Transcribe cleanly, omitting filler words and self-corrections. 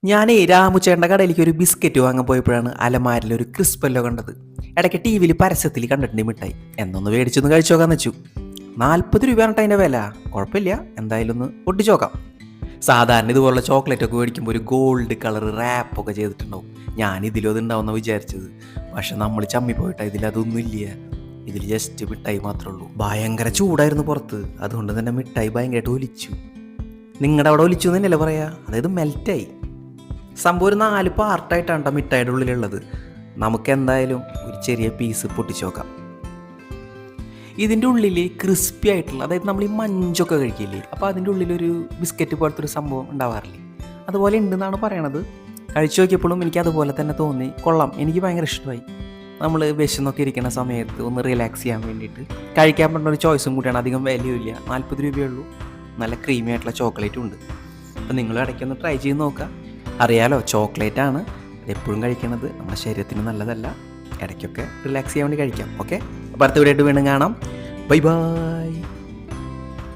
ഞാനേ രാമുച്ചേട്ടൻ്റെ കടയിലേക്ക് ഒരു ബിസ്ക്കറ്റ് വാങ്ങാൻ പോയപ്പോഴാണ് അലമാരിൽ ഒരു ക്രിസ്പല്ലോ കണ്ടത്. ഇടയ്ക്ക് ടി വിയിൽ പരസ്യത്തിൽ കണ്ടിട്ടുണ്ട് മിഠായി. എന്നൊന്ന് മേടിച്ചൊന്ന് കഴിച്ചു നോക്കാന്ന് വെച്ചു. 40 രൂപയാണ് അതിൻ്റെ വില. കുഴപ്പമില്ല, എന്തായാലും ഒന്ന് പൊട്ടിച്ചു നോക്കാം. സാധാരണ ഇതുപോലുള്ള ചോക്ലേറ്റ് ഒക്കെ മേടിക്കുമ്പോൾ ഒരു ഗോൾഡ് കളർ റാപ്പൊക്കെ ചെയ്തിട്ടുണ്ടാവും. ഞാൻ ഇതിലും അത് ഉണ്ടാവുന്ന വിചാരിച്ചത്. പക്ഷെ നമ്മൾ ചമ്മി പോയിട്ടാ, ഇതിലതൊന്നും ഇല്ല. ഇതിൽ ജസ്റ്റ് മിഠായി മാത്രമേ ഉള്ളൂ. ഭയങ്കര ചൂടായിരുന്നു പുറത്ത്, അതുകൊണ്ട് തന്നെ മിഠായി ഭയങ്കരമായിട്ട് ഒലിച്ചു. നിങ്ങളുടെ അവിടെ ഒലിച്ചു തന്നെയല്ലേ പറയാ, അതായത് മെൽറ്റായി. സംഭവം ഒരു 4 പാർട്ടായിട്ടാണ് കേട്ടോ മിഠായിയുടെ ഉള്ളിലുള്ളത്. നമുക്ക് എന്തായാലും ഒരു ചെറിയ പീസ് പൊട്ടിച്ച് നോക്കാം. ഇതിൻ്റെ ഉള്ളിൽ ക്രിസ്പി ആയിട്ടുള്ള, അതായത് നമ്മൾ ഈ മഞ്ചൊക്കെ കഴിക്കില്ലേ, അപ്പോൾ അതിൻ്റെ ഉള്ളിലൊരു ബിസ്ക്കറ്റ് പോലത്തെ ഒരു സംഭവം ഉണ്ടാവാറില്ലേ, അതുപോലെ ഉണ്ടെന്നാണ് പറയണത്. കഴിച്ചു നോക്കിയപ്പോഴും എനിക്ക് അതുപോലെ തന്നെ തോന്നി. കൊള്ളാം, എനിക്ക് ഭയങ്കര ഇഷ്ടമായി. നമ്മൾ വിശന്നൊക്കെ ഇരിക്കുന്ന സമയത്ത് ഒന്ന് റിലാക്സ് ചെയ്യാൻ വേണ്ടിയിട്ട് കഴിക്കാൻ പറ്റുന്ന ഒരു ചോയ്സും കൂടിയാണ്. അധികം വിലയില്ല, 40 രൂപയുള്ളൂ. നല്ല ക്രീമി ആയിട്ടുള്ള ചോക്ലേറ്റും ഉണ്ട്. അപ്പോൾ നിങ്ങൾ ഇടയ്ക്കൊന്ന് ട്രൈ ചെയ്ത് നോക്കുക. അറിയാലോ, ചോക്ലേറ്റാണ് എപ്പോഴും കഴിക്കണത് നമ്മുടെ ശരീരത്തിന് നല്ലതല്ല. ഇടയ്ക്കൊക്കെ റിലാക്സ് ചെയ്യാൻ വേണ്ടി കഴിക്കാം. ഓക്കെ, അപ്പോൾ അടുത്ത വീഡിയോ ആയിട്ട് വീണ്ടും കാണാം. Bye bye.